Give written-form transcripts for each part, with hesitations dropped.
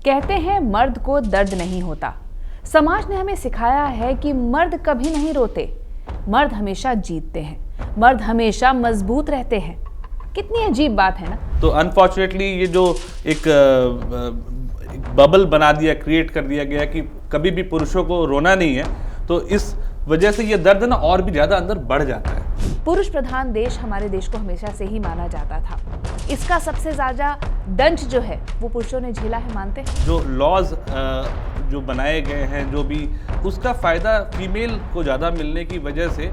कहते हैं मर्द को दर्द नहीं होता। समाज ने हमें सिखाया है कि मर्द कभी नहीं रोते, मर्द हमेशा जीतते हैं, मर्द हमेशा मजबूत रहते हैं। कितनी अजीब बात है ना। तो अनफॉर्चुनेटली ये जो एक बबल बना दिया, क्रिएट कर दिया गया कि कभी भी पुरुषों को रोना नहीं है, तो इस वजह से ये दर्द ना और भी ज्यादा अंदर बढ़ जाता है। पुरुष प्रधान देश हमारे देश को हमेशा से ही माना जाता था। इसका सबसे ज्यादा दंश जो है वो पुरुषों ने झेला है, मानते हैं। जो लॉज जो बनाए गए हैं, जो भी उसका फायदा फीमेल को ज्यादा मिलने की वजह से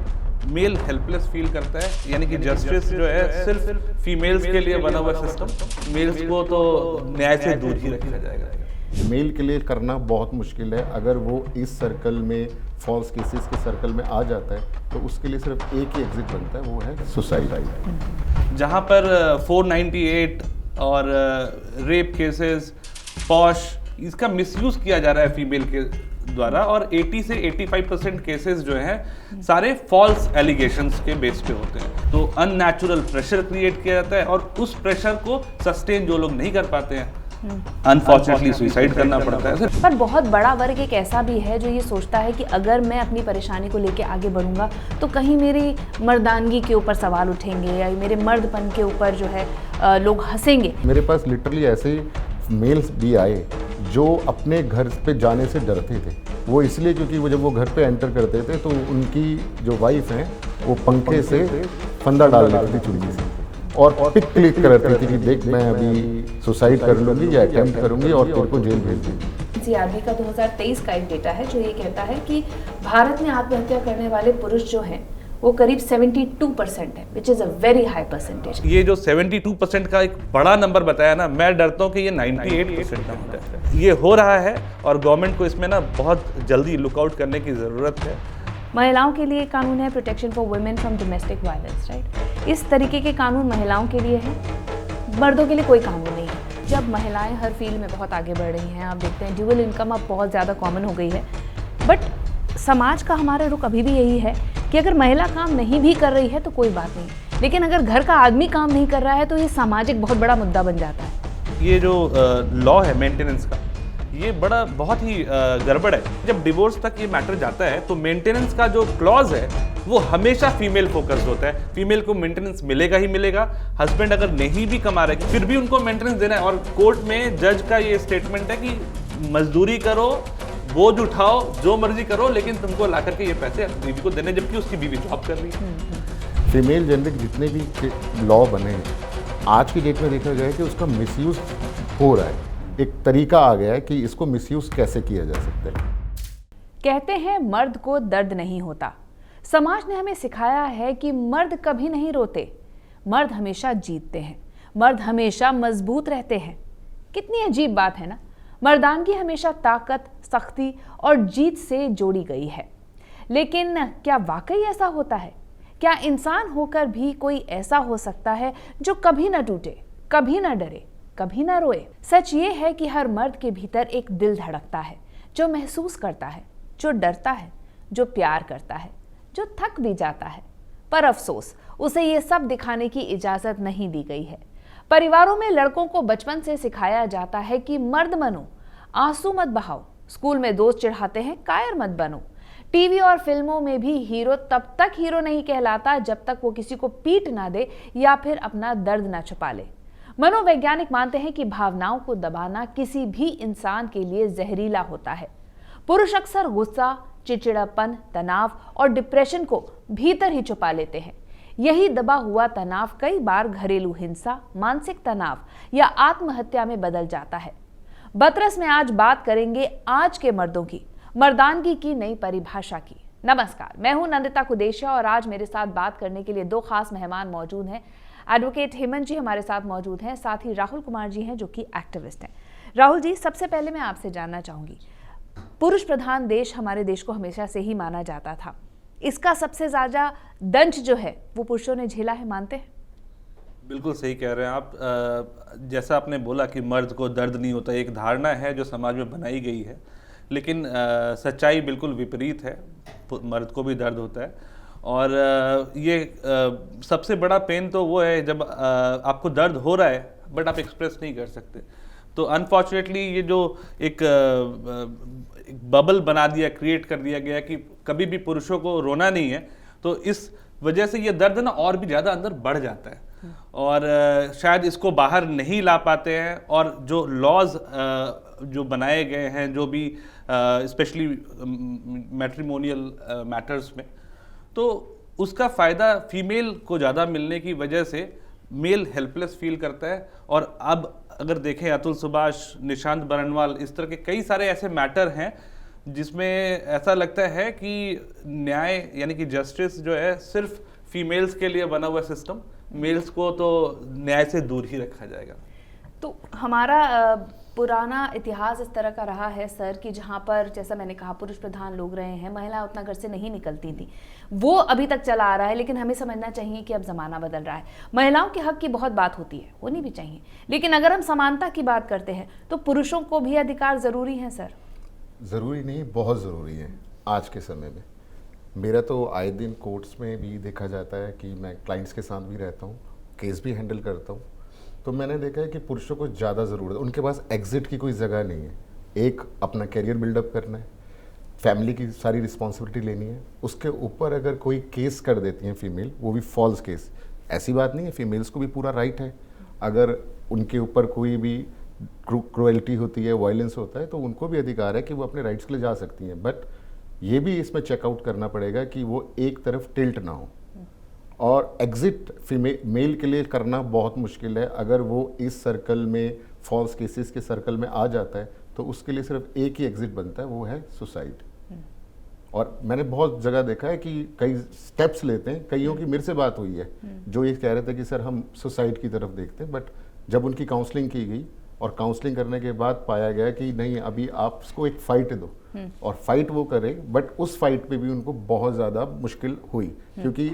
मेल हेल्पलेस फील करता है। यानी कि जस्टिस जो है सिर्फ फीमेल्स के लिए बना हुआ सिस्टम, मेल्स को तो न्याय से दूर ही रखा जाएगा। मेल के लिए करना बहुत मुश्किल है। अगर वो इस सर्कल में, फॉल्स केसेस के सर्कल में आ जाता है तो उसके लिए सिर्फ एक ही एग्जिट बनता है, वो है सुसाइड। जहाँ पर 498 और रेप केसेस, पॉश, इसका मिसयूज किया जा रहा है फीमेल के द्वारा, और 80 से 85% केसेस जो हैं सारे फॉल्स एलिगेशंस के बेस पे होते हैं। तो अननेचुरल प्रेशर क्रिएट किया जाता है और उस प्रेशर को सस्टेन जो लोग नहीं कर पाते हैं, अनफॉर्चुनेटली सुसाइड करना पड़ता है। पर बहुत बड़ा वर्ग एक ऐसा भी है जो ये सोचता है कि अगर मैं अपनी परेशानी को लेके आगे बढ़ूंगा तो कहीं मेरी मर्दानगी के ऊपर सवाल उठेंगे या मेरे मर्दपन के ऊपर जो है लोग हंसेंगे। मेरे पास लिटरली ऐसे मेल्स भी आए जो अपने घर पे जाने से डरते थे। वो इसलिए क्योंकि वो जब वो घर पे एंटर करते थे तो उनकी जो वाइफ है वो पंखे से फंदा डाल देती थी चुन्नी से, और पिक क्लिक करती थी कि देख मैं अभी सुसाइड कर लूँगी या अटेम्प्ट करूँगी और तेरे को जेल भेज दूँगी। एनसीआरबी का 2023 का एक डेटा है जो ये कहता है कि भारत में आत्महत्या करने वाले पुरुष जो हैं वो करीब 72% है, which is a very high percentage. ये जो 72% का एक बड़ा नंबर बताया ना, मैं डरता हूँ कि ये 98% का होता है। ये हो रहा है और गवर्नमेंट को इसमें ना बहुत जल्दी लुकआउट करने की ज़रूरत है। महिलाओं के लिए कानून है protection for women from domestic violence, right. इस तरीके के कानून महिलाओं के लिए हैं, मर्दों के लिए कोई कानून नहीं है। जब महिलाएं हर फील्ड में बहुत आगे बढ़ रही हैं, आप देखते हैं ड्यूअल इनकम अब बहुत ज़्यादा कॉमन हो गई है, बट समाज का हमारा रुख अभी भी यही है कि अगर महिला काम नहीं भी कर रही है तो कोई बात नहीं, लेकिन अगर घर का आदमी काम नहीं कर रहा है तो ये सामाजिक बहुत बड़ा मुद्दा बन जाता है। ये जो लॉ है मेंटेनेंस का, ये बहुत ही गड़बड़ है। जब डिवोर्स तक ये मैटर जाता है तो मेंटेनेंस का जो क्लॉज है वो हमेशा फीमेल फोकस्ड होता है। फीमेल को मेंटेनेंस मिलेगा ही मिलेगा। हस्बैंड अगर नहीं भी कमा रहे फिर भी उनको मेंटेनेंस देना है, और कोर्ट में जज का ये स्टेटमेंट है कि मजदूरी करो, बोझ उठाओ, जो मर्जी करो, लेकिन तुमको ला करके ये पैसे बीवी को देने, जबकि उसकी बीवी जॉब कर रही है। फीमेल जेंडर जितने भी लॉ बने आज की डेट में देखा गया है कि उसका मिसयूज हो रहा है। एक तरीका आ गया है कि इसको मिसयूज कैसे किया जा सकता है। कहते हैं मर्द को दर्द नहीं होता। समाज ने हमें सिखाया है कि मर्द कभी नहीं रोते, मर्द हमेशा जीतते हैं, मर्द हमेशा मजबूत रहते हैं। कितनी अजीब बात है ना। मर्दानगी हमेशा ताकत, सख्ती और जीत से जोड़ी गई है। लेकिन क्या वाकई ऐसा होता है? क्या इंसान होकर भी कोई ऐसा हो सकता है जो कभी ना टूटे, कभी ना डरे, कभी ना रोए? सच ये है कि हर मर्द के भीतर एक दिल धड़कता है, जो महसूस करता है, जो डरता है, जो प्यार करता है, जो थक भी जाता है। पर अफसोस उसे ये सब दिखाने की इजाजत नहीं दी गई है। परिवारों में लड़कों को बचपन से सिखाया जाता है कि मर्द बनो, आंसू मत बहाओ। स्कूल में दोस्त चिढ़ाते हैं कायर मत बनो। टीवी और फिल्मों में भी हीरो तब तक हीरो नहीं कहलाता जब तक वो किसी को पीट ना दे या फिर अपना दर्द ना छुपा ले। मनोवैज्ञानिक मानते हैं कि भावनाओं को दबाना किसी भी इंसान के लिए जहरीला होता है। पुरुष अक्सर गुस्सा, चिड़चिड़ापन, तनाव और डिप्रेशन को भीतर ही छुपा लेते हैं। यही दबा हुआ तनाव कई बार घरेलू हिंसा, मानसिक तनाव या आत्महत्या में बदल जाता है। बतरस में आज बात करेंगे आज के मर्दों की, मर्दानगी की नई परिभाषा की। नमस्कार, मैं हूं नंदिता कुदेशिया और आज मेरे साथ बात करने के लिए दो खास मेहमान मौजूद हैं। एडवोकेट हेमंत जी हमारे साथ मौजूद हैं, साथ ही राहुल कुमार जी हैं जो कि एक्टिविस्ट हैं। राहुल जी, सबसे पहले मैं आपसे जानना चाहूंगी, पुरुष प्रधान देश हमारे देश को हमेशा से ही माना जाता था। इसका सबसे ज्यादा दंश जो है वो पुरुषों ने झेला है, मानते हैं? बिल्कुल सही कह रहे हैं आप। जैसा आपने बोला कि मर्द को दर्द नहीं होता, एक धारणा है जो समाज में बनाई गई है, लेकिन सच्चाई बिल्कुल विपरीत है। मर्द को भी दर्द होता है, और ये सबसे बड़ा पेन तो वो है जब आपको दर्द हो रहा है बट आप एक्सप्रेस नहीं कर सकते। तो अनफॉर्चुनेटली ये जो एक बबल बना दिया, क्रिएट कर दिया गया कि कभी भी पुरुषों को रोना नहीं है, तो इस वजह से ये दर्द ना और भी ज़्यादा अंदर बढ़ जाता है और शायद इसको बाहर नहीं ला पाते हैं। और जो लॉज जो बनाए गए हैं, जो भी स्पेशली मैट्रिमोनियल मैटर्स में, तो उसका फ़ायदा फीमेल को ज़्यादा मिलने की वजह से मेल हेल्पलेस फील करता है। और अब अगर देखें अतुल सुभाष, निशांत बरनवाल, इस तरह के कई सारे ऐसे मैटर हैं जिसमें ऐसा लगता है कि न्याय यानी कि जस्टिस जो है सिर्फ फीमेल्स के लिए बना हुआ सिस्टम, मेल्स को तो न्याय से दूर ही रखा जाएगा। तो हमारा पुराना इतिहास इस तरह का रहा है सर कि जहाँ पर जैसा मैंने कहा पुरुष प्रधान लोग रहे हैं, महिलाएं उतना घर से नहीं निकलती थी, वो अभी तक चला आ रहा है। लेकिन हमें समझना चाहिए कि अब ज़माना बदल रहा है। महिलाओं के हक की बहुत बात होती है, होनी भी चाहिए, लेकिन अगर हम समानता की बात करते हैं तो पुरुषों को भी अधिकार ज़रूरी है सर? ज़रूरी नहीं, बहुत ज़रूरी है आज के समय में। मेरा तो आए दिन कोर्ट्स में भी देखा जाता है कि मैं क्लाइंट्स के साथ भी रहता हूँ, केस भी हैंडल करता हूँ, तो मैंने देखा है कि पुरुषों को ज़्यादा ज़रूरत है। उनके पास एग्जिट की कोई जगह नहीं है। एक अपना करियर बिल्डअप करना है, फैमिली की सारी रिस्पॉन्सिबिलिटी लेनी है, उसके ऊपर अगर कोई केस कर देती हैं फीमेल, वो भी फॉल्स केस, ऐसी बात नहीं है, फीमेल्स को भी पूरा राइट है। अगर उनके ऊपर कोई भी क्रुएल्टी होती है, वायलेंस होता है, तो उनको भी अधिकार है कि वो अपने राइट्स के लिए जा सकती हैं। बट ये भी इसमें चेकआउट करना पड़ेगा कि वो एक तरफ टिल्ट ना हो। और एग्जिट मेल के लिए करना बहुत मुश्किल है। अगर वो इस सर्कल में, फॉल्स केसेस के सर्कल में आ जाता है, तो उसके लिए सिर्फ एक ही एग्जिट बनता है, वो है सुसाइड। और मैंने बहुत जगह देखा है कि कई स्टेप्स लेते हैं, कईयों की मेरे से बात हुई है जो ये कह रहे थे कि सर हम सुसाइड की तरफ देखते हैं, बट जब उनकी काउंसलिंग की गई और काउंसलिंग करने के बाद पाया गया कि नहीं, अभी आप उसको एक फाइट दो, और फाइट वो करे, बट उस फाइट पे भी उनको बहुत ज़्यादा मुश्किल हुई, क्योंकि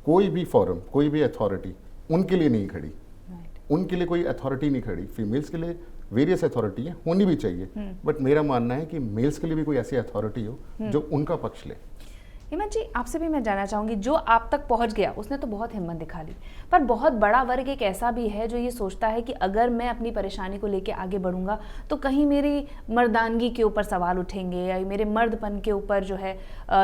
कोई भी फोरम, कोई भी अथॉरिटी उनके लिए नहीं खड़ी। उनके लिए कोई अथॉरिटी नहीं खड़ी। फीमेल्स के लिए वेरियस अथॉरिटी है, होनी भी चाहिए, बट मेरा मानना है कि मेल्स के लिए भी कोई ऐसी अथॉरिटी हो जो उनका पक्ष ले। हेमंत जी, आपसे भी मैं जानना चाहूँगी, जो आप तक पहुँच गया उसने तो बहुत हिम्मत दिखा ली, पर बहुत बड़ा वर्ग एक ऐसा भी है जो ये सोचता है कि अगर मैं अपनी परेशानी को लेके आगे बढ़ूंगा तो कहीं मेरी मर्दानगी के ऊपर सवाल उठेंगे या मेरे मर्दपन के ऊपर जो है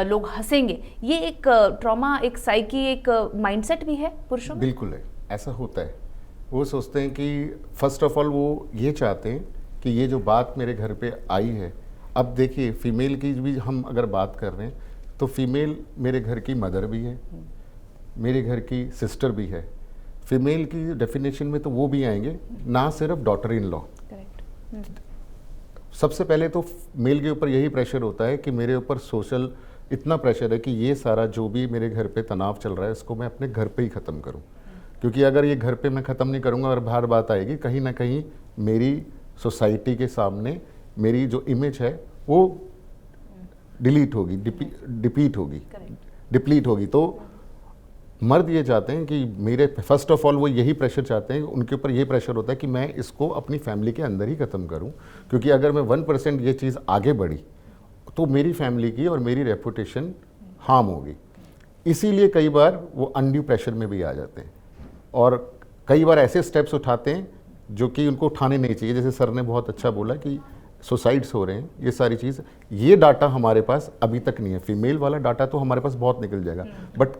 लोग हंसेंगे। ये एक ट्रॉमा, एक साइकी, एक माइंडसेट भी है पुरुषों में? बिल्कुल है, ऐसा होता है। वो सोचते हैं कि फर्स्ट ऑफ ऑल वो ये चाहते हैं कि ये जो बात मेरे घर पे आई है, अब देखिए फीमेल की भी हम अगर बात कर रहे हैं तो फीमेल मेरे घर की मदर भी है, मेरे घर की सिस्टर भी है। फीमेल की डेफिनेशन में तो वो भी आएंगे, ना सिर्फ डॉटर इन लॉ। सबसे पहले तो मेल के ऊपर यही प्रेशर होता है कि मेरे ऊपर सोशल इतना प्रेशर है कि ये सारा जो भी मेरे घर पे तनाव चल रहा है इसको मैं अपने घर पे ही ख़त्म करूं, क्योंकि अगर ये घर पे मैं ख़त्म नहीं करूंगा और बाहर बात आएगी, कहीं ना कहीं मेरी सोसाइटी के सामने मेरी जो इमेज है वो डिलीट होगी, डिप्लीट होगी। तो मर्द ये चाहते हैं कि मेरे, फर्स्ट ऑफ ऑल वो यही प्रेशर चाहते हैं, उनके ऊपर ये प्रेशर होता है कि मैं इसको अपनी फैमिली के अंदर ही ख़त्म करूं, क्योंकि अगर मैं 1% ये चीज़ आगे बढ़ी तो मेरी फैमिली की और मेरी रेपुटेशन हार्म होगी। इसीलिए कई बार वो अनड्यू प्रेशर में भी आ जाते हैं और कई बार ऐसे स्टेप्स उठाते हैं जो कि उनको उठाने नहीं चाहिए। जैसे सर ने बहुत अच्छा बोला कि सुसाइड्स हो रहे हैं, ये सारी चीज़, ये डाटा हमारे पास अभी तक नहीं है। फीमेल वाला डाटा तो हमारे पास बहुत निकल जाएगा, बट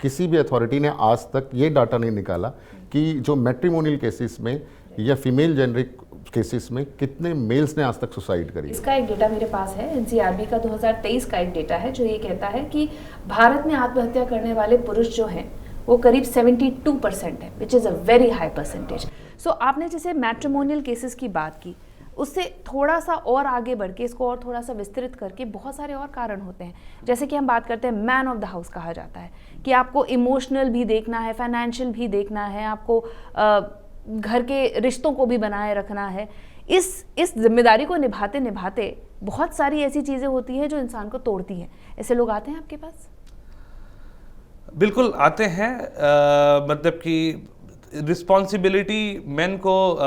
किसी भी अथॉरिटी ने आज तक ये डाटा नहीं निकाला कि जो मैट्रिमोनियल केसेस में या फीमेल जेनरिक केसेस में कितने मेल्स ने आज तक सुसाइड करी। इसका एक डेटा मेरे पास है, एनसीआरबी का 2023 का एक डेटा है जो ये कहता है कि भारत में आत्महत्या करने वाले पुरुष जो हैं वो करीब 72% है, which is a very high percentage. So आपने जैसे मैट्रिमोनियल केसेस की बात की, उससे थोड़ा सा और आगे बढ़ के इसको और थोड़ा सा विस्तृत करके बहुत सारे और कारण होते हैं। जैसे कि हम बात करते हैं, मैन ऑफ द हाउस कहा जाता है कि आपको इमोशनल भी देखना है, फाइनेंशियल भी देखना है, आपको घर के रिश्तों को भी बनाए रखना है। इस जिम्मेदारी को निभाते निभाते बहुत सारी ऐसी चीज़ें होती हैं जो इंसान को तोड़ती हैं। ऐसे लोग आते हैं आपके पास? बिल्कुल आते हैं। मतलब कि रिस्पॉन्सिबिलिटी मैन को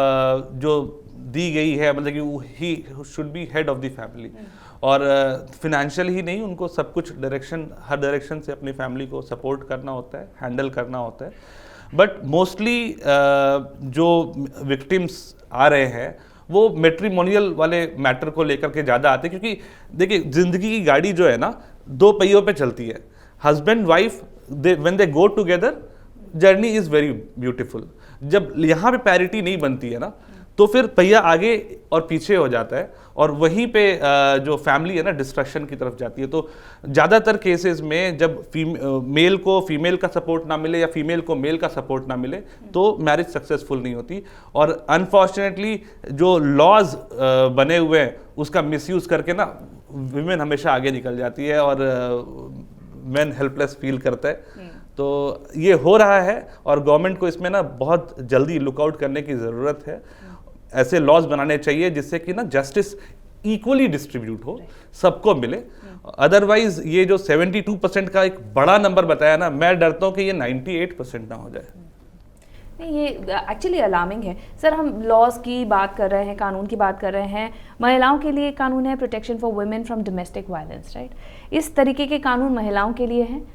जो दी गई है, मतलब कि he should be head of the family, और फिनेंशियल ही नहीं, उनको सब कुछ हर डायरेक्शन से अपनी फैमिली को सपोर्ट करना होता है, हैंडल करना होता है। बट मोस्टली जो विक्टिम्स आ रहे हैं वो मैट्रिमोनियल वाले मैटर को लेकर के ज़्यादा आते हैं, क्योंकि देखिए ज़िंदगी की गाड़ी जो है ना 2 पहियों पे चलती है। Husband wife when they go together journey is very beautiful. जब यहाँ पे पैरिटी नहीं बनती है ना तो फिर पहिया आगे और पीछे हो जाता है, और वहीं पे जो फैमिली है ना डिस्ट्रक्शन की तरफ जाती है। तो ज़्यादातर केसेस में जब मेल को फीमेल का सपोर्ट ना मिले या फीमेल को मेल का सपोर्ट ना मिले तो मैरिज सक्सेसफुल नहीं होती। और अनफॉर्चुनेटली जो लॉज बने हुए हैं उसका मिसयूज़ करके ना विमेन हमेशा आगे निकल जाती है और मैन हेल्पलेस फील करता है। तो ये हो रहा है और गवर्नमेंट को इसमें ना बहुत जल्दी लुकआउट करने की ज़रूरत है। ऐसे लॉज बनाने चाहिए जिससे कि ना जस्टिस इक्वली डिस्ट्रीब्यूट हो, सबको मिले। अदरवाइज ये जो 72% का एक बड़ा नंबर बताया ना, मैं डरता हूँ कि ये 98% ना हो जाए। नहीं, ये एक्चुअली अलार्मिंग है सर। हम लॉज की बात कर रहे हैं, कानून की बात कर रहे हैं। महिलाओं के लिए कानून है protection for women from domestic violence, right. इस तरीके के कानून महिलाओं के लिए हैं,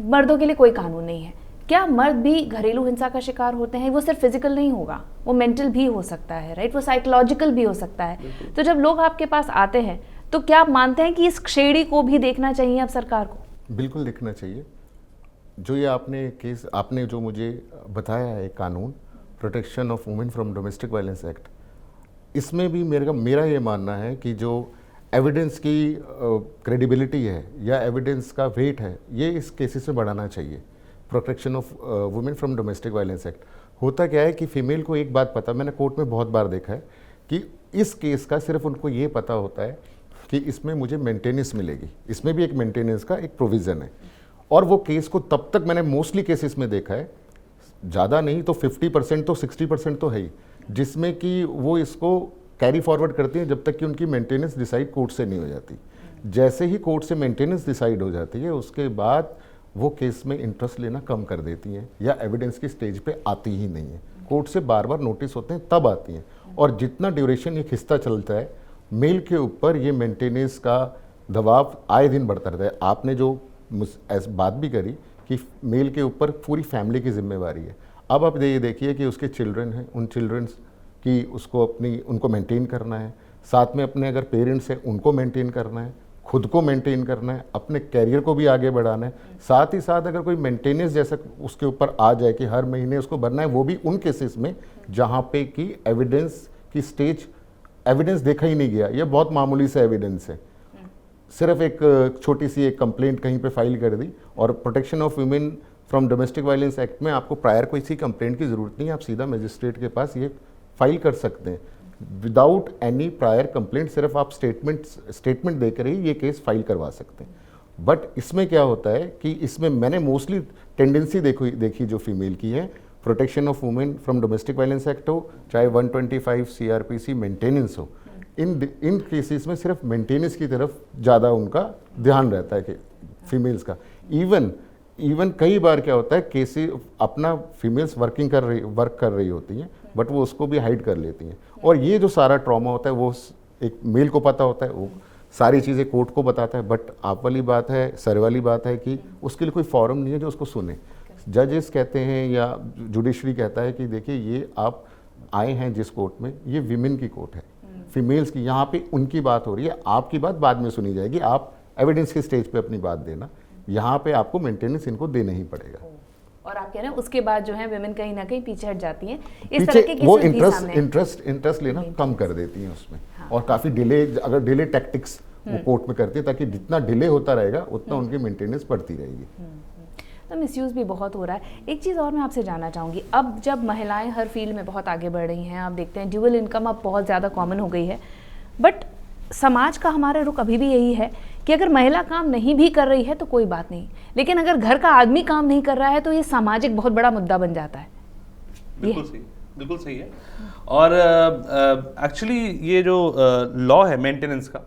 मर्दों के लिए कोई कानून नहीं है। क्या मर्द भी घरेलू हिंसा का शिकार होते हैं? वो सिर्फ फिजिकल नहीं होगा, वो मेंटल भी हो सकता है, राइट, वो साइकोलॉजिकल भी हो सकता है। तो जब लोग आपके पास आते हैं तो क्या आप मानते हैं कि इस श्रेणी को भी देखना चाहिए अब सरकार को? बिल्कुल देखना चाहिए। जो ये आपने जो मुझे बताया है कानून protection of women from domestic violence act, इसमें भी मेरा ये मानना है कि जो एविडेंस की क्रेडिबिलिटी है या एविडेंस का वेट है, ये इस केसेस में बढ़ाना चाहिए। Protection of women from domestic violence act, होता क्या है कि फीमेल को एक बात पता, मैंने कोर्ट में बहुत बार देखा है कि इस केस का सिर्फ उनको ये पता होता है कि इसमें मुझे मेंटेनेंस मिलेगी। इसमें भी एक मेंटेनेंस का एक प्रोविज़न है, और वो केस को तब तक मैंने मोस्टली केसेस में देखा है, ज़्यादा नहीं तो 50% तो 60% तो है ही, जिसमें कि वो इसको कैरी फॉरवर्ड करती हैं जब तक कि उनकी मेंटेनेंस डिसाइड कोर्ट से नहीं हो जाती। जैसे ही कोर्ट से मेंटेनेंस डिसाइड हो जाती है उसके बाद वो केस में इंटरेस्ट लेना कम कर देती हैं या एविडेंस की स्टेज पे आती ही नहीं है। कोर्ट से बार बार नोटिस होते हैं तब आती हैं, और जितना ड्यूरेशन ये खिस्ता चलता है मेल के ऊपर ये मेंटेनेंस का दबाव आए दिन बढ़ता रहता है। आपने जो बात भी करी कि मेल के ऊपर पूरी फैमिली की जिम्मेवारी है। अब आप ये देखिए कि उसके चिल्ड्रन हैं, उन चिल्ड्रंस की उनको मेंटेन करना है, साथ में अपने अगर पेरेंट्स हैं उनको मेंटेन करना है, खुद को मेंटेन करना है, अपने कैरियर को भी आगे बढ़ाना है। साथ ही साथ अगर कोई मेंटेनेंस जैसा उसके ऊपर आ जाए कि हर महीने उसको भरना है, वो भी उन केसेस में जहाँ पे कि एविडेंस की स्टेज एविडेंस देखा ही नहीं गया, ये बहुत मामूली सा एविडेंस है, सिर्फ एक छोटी सी एक कंप्लेंट कहीं पे फाइल कर दी। और protection of women from domestic violence act में आपको प्रायर कोई सी कंप्लेंट की ज़रूरत नहीं है, आप सीधा मजिस्ट्रेट के पास ये फाइल कर सकते हैं विदाउट एनी प्रायर कंप्लेंट। सिर्फ आप स्टेटमेंट देकर ही ये केस फाइल करवा सकते हैं। बट इसमें क्या होता है कि इसमें मैंने मोस्टली टेंडेंसी देखी जो फीमेल की है, protection of women from domestic violence act हो चाहे 125 CRPC मेंटेनेंस हो, इन केसेस में सिर्फ मेंटेनेंस की तरफ ज़्यादा उनका ध्यान रहता है कि फीमेल्स का। इवन कई बार क्या होता है केसेस अपना फीमेल्स वर्क कर रही होती हैं बट वो उसको भी हाइड कर लेती हैं, और ये जो सारा ट्रॉमा होता है वो एक मेल को पता होता है, वो सारी चीज़ें कोर्ट को बताता है। बट आप वाली बात है, सर वाली बात है कि उसके लिए कोई फॉरम नहीं है जो उसको सुने। जजेस कहते हैं या जुडिशरी कहता है कि देखिए ये आप आए हैं जिस कोर्ट में, ये विमेन की कोर्ट है, फीमेल्स की, यहाँ पे उनकी बात हो रही है, आपकी बात बाद में सुनी जाएगी, आप एविडेंस के स्टेज पे अपनी बात देना, यहाँ पे आपको मेंटेनेंस इनको देना ही पड़ेगा। और आप कह रहे हैं उसके बाद जो है विमेन कहीं ना कहीं पीछे हट जाती हैं, इस तरह के वो इंटरेस्ट लेना कम कर देती हैं उसमें। हाँ। और काफ़ी डिले टैक्टिक्स वो कोर्ट में करती है ताकि जितना डिले होता रहेगा उतना उनकी मेंटेनेंस बढ़ती रहेगी। तो मिसयूज़ भी बहुत हो रहा है। एक चीज़ और मैं आपसे जानना चाहूँगी, अब जब महिलाएं हर फील्ड में बहुत आगे बढ़ रही हैं, आप देखते हैं ड्यूअल इनकम अब बहुत ज़्यादा कॉमन हो गई है, बट समाज का हमारा रुख अभी भी यही है कि अगर महिला काम नहीं भी कर रही है तो कोई बात नहीं, लेकिन अगर घर का आदमी काम नहीं कर रहा है तो ये सामाजिक बहुत बड़ा मुद्दा बन जाता है। बिल्कुल सही है। और एक्चुअली ये जो लॉ है मेंटेनेंस का,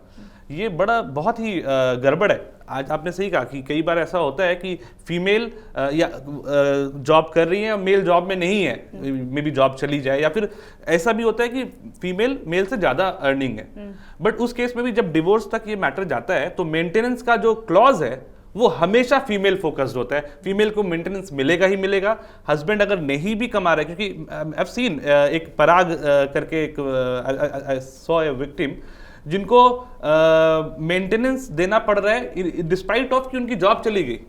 ये बहुत ही गड़बड़ है। आज आपने सही कहा कि कई बार ऐसा होता है कि फीमेल या जॉब कर रही है और मेल जॉब में नहीं है, मे बी जॉब चली जाए, या फिर ऐसा भी होता है कि फीमेल मेल से ज़्यादा अर्निंग है। बट उस केस में भी जब डिवोर्स तक ये मैटर जाता है तो मेंटेनेंस का जो क्लॉज है वो हमेशा फीमेल फोकस्ड होता है। फीमेल को मेंटेनेंस मिलेगा ही मिलेगा। हस्बैंड अगर नहीं भी कमा रहा है, क्योंकि आई हैव सीन एक पराग करके एक आई सॉ ए विक्टिम जिनको मेंटेनेंस देना पड़ रहा है डिस्पाइट ऑफ कि उनकी जॉब चली गई,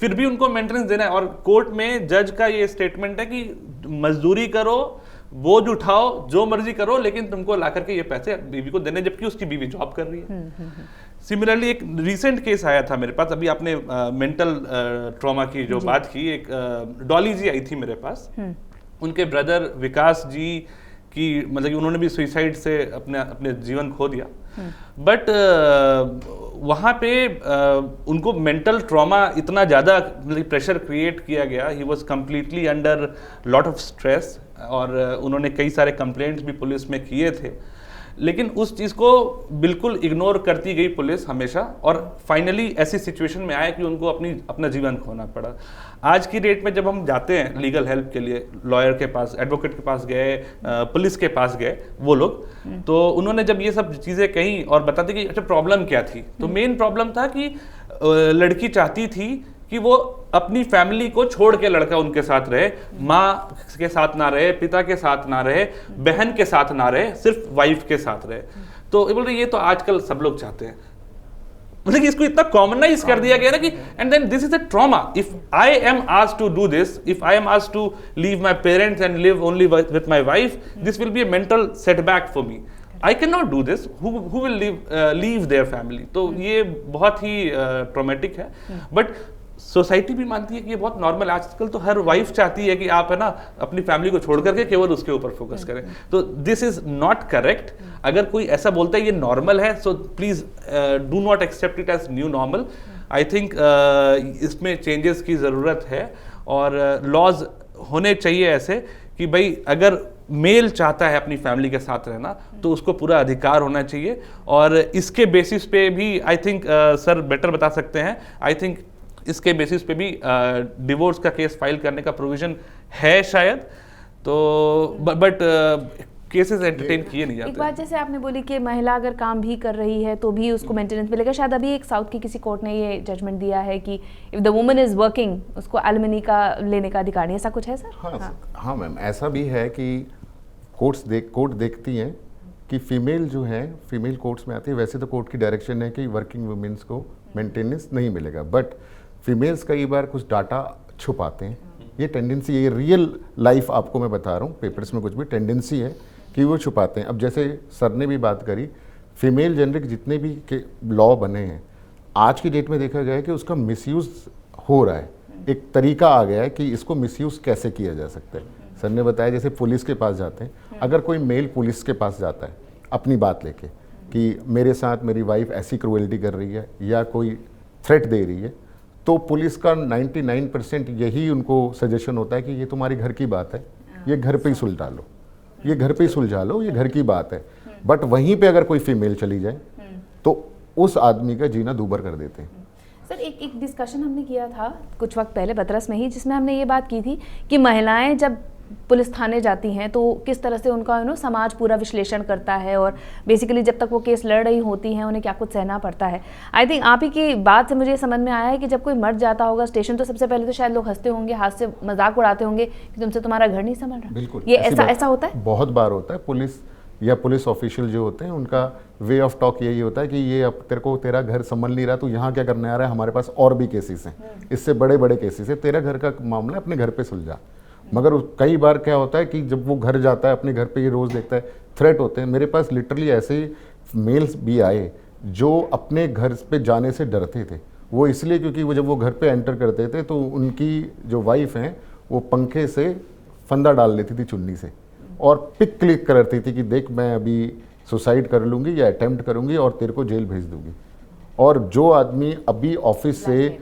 फिर भी उनको मेंटेनेंस देना है। और कोर्ट में जज का ये स्टेटमेंट है कि मजदूरी करो, बोझ उठाओ, जो मर्जी करो, लेकिन तुमको ला करके ये पैसे बीवी को देने, जबकि उसकी बीवी जॉब कर रही है। सिमिलरली एक रिसेंट केस आया था मेरे पास, अभी आपने मेंटल ट्रॉमा की जो बात की, एक डॉली जी आई थी मेरे पास। उनके ब्रदर विकास जी की मतलब कि उन्होंने भी सुसाइड से अपने जीवन खो दिया। बट वहाँ पे उनको मेंटल ट्रॉमा इतना ज़्यादा मतलब प्रेशर क्रिएट किया गया, he was completely under lot of stress, और उन्होंने कई सारे कंप्लेंट्स भी पुलिस में किए थे, लेकिन उस चीज़ को बिल्कुल इग्नोर करती गई पुलिस हमेशा, और फाइनली ऐसी सिचुएशन में आया कि उनको अपना जीवन खोना पड़ा। आज की डेट में जब हम जाते हैं लीगल हेल्प के लिए, लॉयर के पास, एडवोकेट के पास गए, पुलिस के पास गए, वो लोग तो उन्होंने जब ये सब चीज़ें कही और बताते कि अच्छा प्रॉब्लम क्या थी, तो मेन प्रॉब्लम था कि लड़की चाहती थी कि वो अपनी फैमिली को छोड़ के लड़का उनके साथ रहे, माँ के साथ ना रहे, पिता के साथ ना रहे, बहन के साथ ना रहे, सिर्फ वाइफ के साथ रहे। तो बोल रहे ये तो आजकल सब लोग चाहते हैं, मतलब कि इसको इतना कॉमनाइज कर दिया गया ना कि and then this is a trauma. If I am asked to do this, if I am asked to leave my parents and live only with my wife, this will be a mental setback for me. I can not do this, who will leave their family. तो ये बहुत ही traumatic है, but society भी मानती है कि ये बहुत नॉर्मल है। आजकल तो हर वाइफ चाहती है कि आप है ना अपनी फैमिली को छोड़ करके केवल उसके ऊपर फोकस करें, तो दिस इज नॉट करेक्ट। अगर कोई ऐसा बोलता है ये नॉर्मल है, so please do not accept it as new normal. I think इसमें चेंजेस की ज़रूरत है, और लॉज होने चाहिए ऐसे कि भाई अगर मेल चाहता है अपनी फैमिली के साथ रहना तो उसको पूरा अधिकार होना चाहिए, और इसके बेसिस पे भी आई थिंक सर बेटर बता सकते हैं, आई थिंक इसके बेसिस पे भी डिवोर्स का केस फाइल करने का प्रोविजन है शायद, तो बट केसेस एंटरटेन किए नहीं जाते। एक बात जैसे आपने बोली कि महिला अगर काम भी कर रही है तो भी उसको मेंटेनेंस मिलेगा। शायद अभी एक साउथ की किसी कोर्ट ने ये जजमेंट दिया है कि if the woman is working उसको एलिमनी का लेने का अधिकार नहीं, ऐसा कुछ है सर? हाँ मैम, ऐसा भी है कि कोर्ट देखती हैं कि फीमेल जो है फीमेल कोर्ट्स में आती है। वैसे तो कोर्ट की डायरेक्शन है कि वर्किंग वुमेन्स को मेंटेनेंस नहीं मिलेगा, बट फीमेल्स कई बार कुछ डाटा छुपाते हैं। ये टेंडेंसी, ये रियल लाइफ आपको मैं बता रहा हूँ, पेपर्स में कुछ भी टेंडेंसी है कि वो छुपाते हैं। अब जैसे सर ने भी बात करी, फीमेल जेनरिक जितने भी के लॉ बने हैं आज की डेट में देखा गया है कि उसका मिसयूज़ हो रहा है। एक तरीका आ गया है कि इसको मिसयूज़ कैसे किया जा सकता है। सर ने बताया जैसे पुलिस के पास जाते हैं, अगर कोई मेल पुलिस के पास जाता है अपनी बात लेके कि मेरे साथ मेरी वाइफ ऐसी क्रूएल्टी कर रही है या कोई थ्रेट दे रही है, तो पुलिस का 99% यही उनको सजेशन होता है कि ये तुम्हारी घर की बात है, ये घर पे ही सुलझा लो, ये घर पे ही सुलझा लो, ये घर की बात है। बट वहीं पे अगर कोई फीमेल चली जाए तो उस आदमी का जीना दूभर कर देते हैं। सर एक डिस्कशन हमने किया था कुछ वक्त पहले बतरस में ही, जिसमें हमने ये बात की थी कि महिलाएं जब पुलिस थाने जाती हैं तो किस तरह से उनका समाज पूरा विश्लेषण करता है, और बेसिकली जब तक वो केस लड़ रही होती हैं उन्हें क्या कुछ सहना पड़ता है। आई थिंक आप ही की बात से मुझे समझ में आया है कि जब कोई मर जाता होगा स्टेशन तो सबसे पहले तो शायद लोग हंसते होंगे, हाथ से मजाक उड़ाते होंगे कि तुमसे तुम्हारा घर नहीं संभल रहा। बिल्कुल, ये ऐसा होता है, बहुत बार होता है। पुलिस या पुलिस ऑफिशियल जो होते हैं उनका वे ऑफ टॉक यही होता है कि ये अब तेरे को तेरा घर संभल नहीं रहा, तो यहाँ क्या करने आ रहा है, हमारे पास और भी केसेस हैं, इससे बड़े बड़े केसेस है, तेरा घर का मामला अपने घर पे सुलझा। मगर कई बार क्या होता है कि जब वो घर जाता है अपने घर पे, ये रोज़ देखता है थ्रेट होते हैं। मेरे पास लिटरली ऐसे मेल्स भी आए जो अपने घर पे जाने से डरते थे। वो इसलिए क्योंकि वो जब वो घर पे एंटर करते थे तो उनकी जो वाइफ हैं वो पंखे से फंदा डाल लेती थी चुन्नी से, और पिक क्लिक करती थी कि देख मैं अभी सुसाइड कर लूँगी या अटेम्प्ट करूँगी और तेरे को जेल भेज दूँगी। और जो आदमी अभी ऑफिस से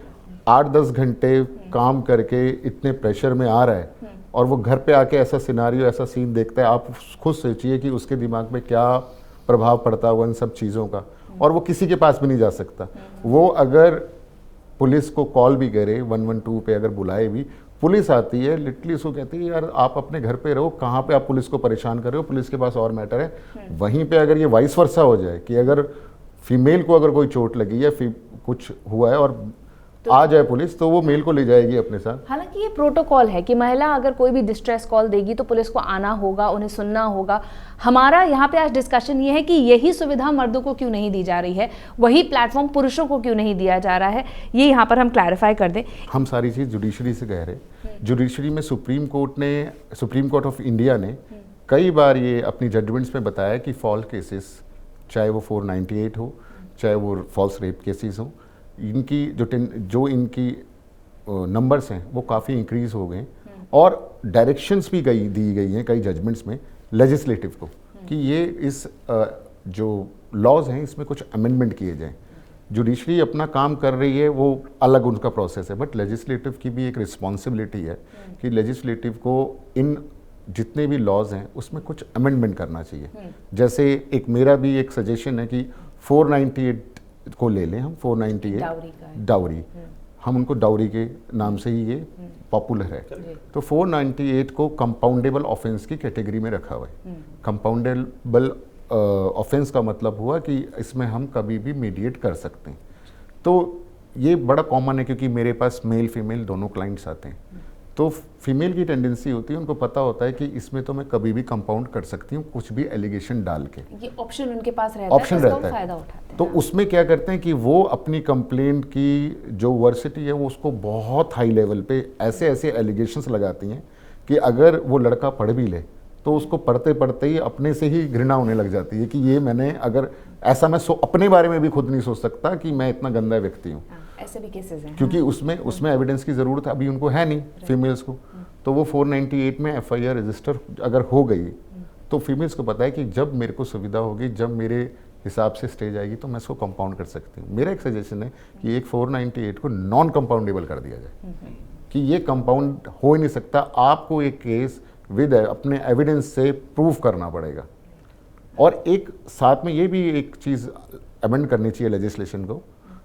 8-10 घंटे काम करके इतने प्रेशर में आ रहा है और वो घर पे आके ऐसा सिनारियो, ऐसा सीन देखता है, आप खुद सोचिए कि उसके दिमाग में क्या प्रभाव पड़ता होगा इन सब चीज़ों का। और वो किसी के पास भी नहीं जा सकता। वो अगर पुलिस को कॉल भी करे 112 पे, अगर बुलाए भी, पुलिस आती है, लिटरली उसको कहती है यार आप अपने घर पे रहो, कहाँ पे आप पुलिस को परेशान कर रहे हो, पुलिस के पास और मैटर है। वहीं पे अगर ये वाइस वर्सा हो जाए कि अगर फीमेल को अगर कोई चोट लगी या कुछ हुआ है और आ जाए पुलिस तो वो मेल को ले जाएगी अपने साथ। हालांकि ये प्रोटोकॉल है कि महिला अगर कोई भी डिस्ट्रेस कॉल देगी तो पुलिस को आना होगा, उन्हें सुनना होगा। हमारा यहाँ पे आज डिस्कशन ये है कि यही सुविधा मर्दों को क्यों नहीं दी जा रही है, वही प्लेटफॉर्म पुरुषों को क्यों नहीं दिया जा रहा है, ये यहाँ पर हम क्लैरिफाई कर दें। हम सारी चीज़ जुडिशरी से कह रहे। जुडिशरी में सुप्रीम कोर्ट ऑफ इंडिया ने कई बार ये अपनी जजमेंट्स में बताया कि फॉल्स केसेस, चाहे वो 498 हो, चाहे वो फॉल्स रेप केसेस हो, इनकी जो इनकी नंबर्स हैं वो काफ़ी इंक्रीज़ हो गए और डायरेक्शंस भी दी गई हैं कई जजमेंट्स में लेजिस्लेटिव को कि ये इस जो लॉज हैं इसमें कुछ अमेंडमेंट किए जाएं। जुडिशरी अपना काम कर रही है, वो अलग उनका प्रोसेस है, बट लेजिस्लेटिव की भी एक रिस्पॉन्सिबिलिटी है कि लेजिस्लेटिव को इन जितने भी लॉज हैं उसमें कुछ अमेंडमेंट करना चाहिए। जैसे एक मेरा भी एक सजेशन है कि 498 को ले लें हम, 498 डाउरी, हम उनको डाउरी के नाम से ही ये पॉपुलर है। तो 498 को कंपाउंडेबल ऑफेंस की कैटेगरी में रखा हुआ है। कंपाउंडेबल ऑफेंस का मतलब हुआ कि इसमें हम कभी भी मीडिएट कर सकते हैं। तो ये बड़ा कॉमन है क्योंकि मेरे पास मेल फीमेल दोनों क्लाइंट्स आते हैं। तो फीमेल की टेंडेंसी होती है, उनको पता होता है कि इसमें तो मैं कभी भी कंपाउंड कर सकती हूँ कुछ भी एलिगेशन डाल के। ये ऑप्शन उनके पास रहता ऑप्शन है, रहता है, फायदा उठाते हैं। तो उसमें क्या करते हैं कि वो अपनी कंप्लेंट की जो वर्सिटी है वो उसको बहुत हाई लेवल पे ऐसे ऐसे एलिगेशंस लगाती हैं कि अगर वो लड़का पढ़ भी ले तो उसको पढ़ते पढ़ते ही अपने से ही घृणा होने लग जाती है कि ये मैंने अगर ऐसा मैं अपने बारे में भी खुद नहीं सोच सकता कि मैं इतना गंदा व्यक्ति हूँ। ऐसे भी केसेस हैं क्योंकि उसमें एविडेंस की ज़रूरत अभी उनको है नहीं फीमेल्स को। तो वो 498 में FIR रजिस्टर अगर हो गई तो फीमेल्स को पता है कि जब मेरे को सुविधा होगी, जब मेरे हिसाब से स्टेज आएगी तो मैं इसको कंपाउंड कर सकती हूँ। मेरा एक सजेशन है कि एक 498 को नॉन कंपाउंडेबल कर दिया जाए कि ये कंपाउंड हो ही नहीं सकता। आपको एक केस विद अपने एविडेंस से प्रूव करना पड़ेगा। और एक साथ में ये भी एक चीज़ अमेंड करनी चाहिए